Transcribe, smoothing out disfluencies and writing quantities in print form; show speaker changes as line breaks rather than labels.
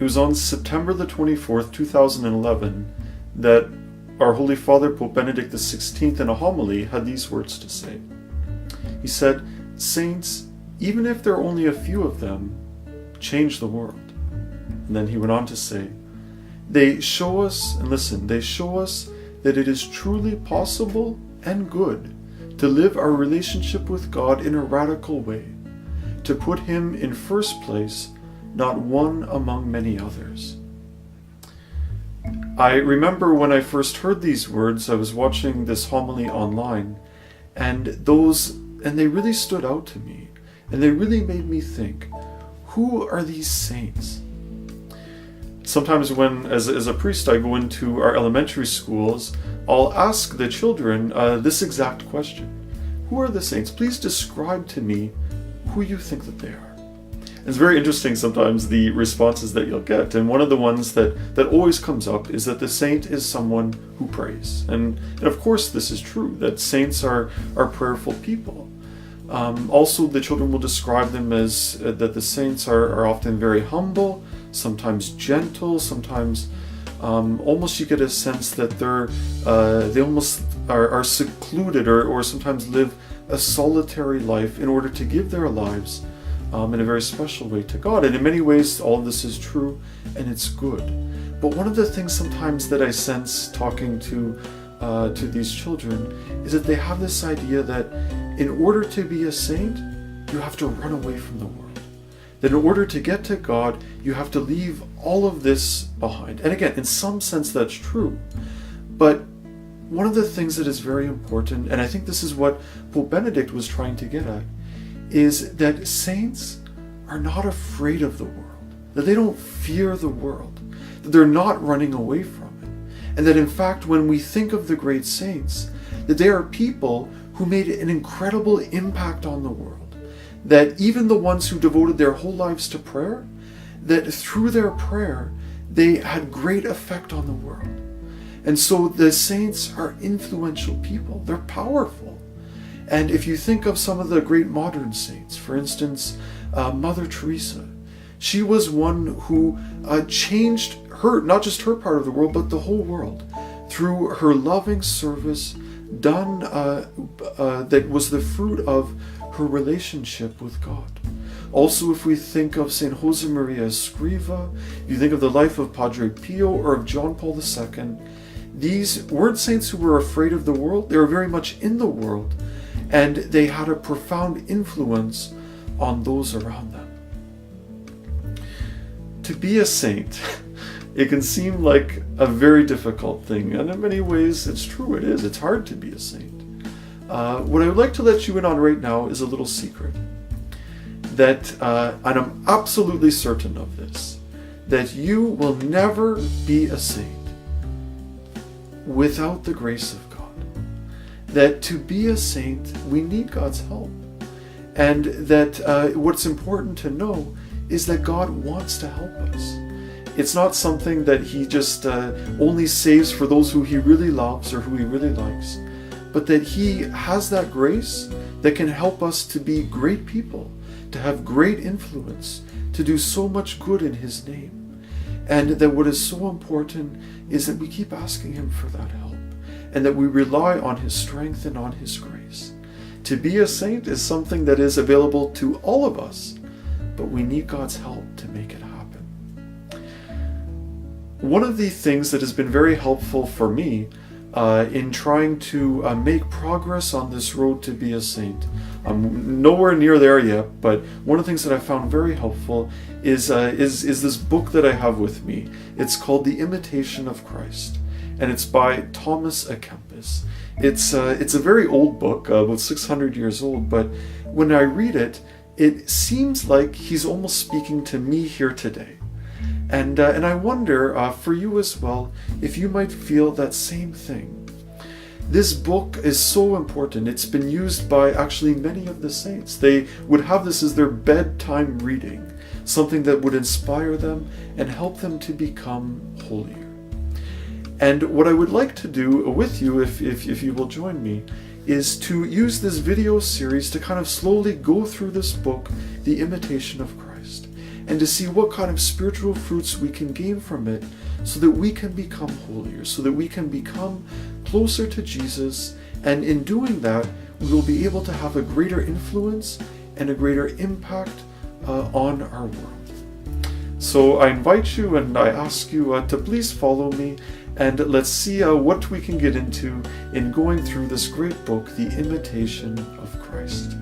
It was on September the 24th, 2011, that our Holy Father, Pope Benedict XVI, in a homily, had these words to say. He said, "Saints, even if there are only a few of them, change the world." And then he went on to say, "They show us," and listen, "they show us that it is truly possible and good to live our relationship with God in a radical way, to put Him in first place, not one among many others." I remember when I first heard these words, I was watching this homily online, and they really stood out to me, and they really made me think, who are these saints? Sometimes when, as a priest, I go into our elementary schools, I'll ask the children this exact question. Who are the saints? Please describe to me who you think that they are. It's very interesting sometimes the responses that you'll get, and one of the ones that always comes up is that the saint is someone who prays. And of course this is true, that saints are prayerful people. Also, the children will describe them as that the saints are often very humble, sometimes gentle, sometimes almost you get a sense that they almost are secluded or sometimes live a solitary life in order to give their lives in a very special way to God. And in many ways all of this is true and it's good. But one of the things sometimes that I sense talking to these children is that they have this idea that in order to be a saint, you have to run away from the world. That in order to get to God, you have to leave all of this behind. And again, in some sense that's true. But one of the things that is very important, and I think this is what Pope Benedict was trying to get at, is that saints are not afraid of the world. That they don't fear the world. That they're not running away from it. And that in fact, when we think of the great saints, that they are people who made an incredible impact on the world. That even the ones who devoted their whole lives to prayer, that through their prayer, they had great effect on the world. And so the saints are influential people. They're powerful. And if you think of some of the great modern saints, for instance, Mother Teresa, she was one who changed not just her part of the world, but the whole world through her loving service done that was the fruit of her relationship with God. Also, if we think of St. Josemaria Escriva, if you think of the life of Padre Pio or of John Paul II, these weren't saints who were afraid of the world. They were very much in the world, and they had a profound influence on those around them. To be a saint, it can seem like a very difficult thing, and in many ways it's true, it is. It's hard to be a saint. What I would like to let you in on right now is a little secret. That, and I'm absolutely certain of this, that you will never be a saint without the grace of God. That to be a saint, we need God's help. And that what's important to know is that God wants to help us. It's not something that He just only saves for those who He really loves or who He really likes, but that He has that grace that can help us to be great people, to have great influence, to do so much good in His name. And that what is so important is that we keep asking Him for that help, and that we rely on His strength and on His grace. To be a saint is something that is available to all of us, but we need God's help to make it happen. One of the things that has been very helpful for me in trying to make progress on this road to be a saint, I'm nowhere near there yet, but one of the things that I found very helpful is this book that I have with me. It's called The Imitation of Christ, and it's by Thomas à Kempis. It's a very old book, about 600 years old, but when I read it, it seems like he's almost speaking to me here today. And I wonder, for you as well, if you might feel that same thing. This book is so important. It's been used by actually many of the saints. They would have this as their bedtime reading, something that would inspire them and help them to become holier. And what I would like to do with you, if you will join me, is to use this video series to kind of slowly go through this book, The Imitation of Christ, and to see what kind of spiritual fruits we can gain from it so that we can become holier, so that we can become closer to Jesus, and in doing that, we will be able to have a greater influence and a greater impact on our world. So I invite you and I ask you to please follow me, and let's see what we can get into in going through this great book, The Imitation of Christ.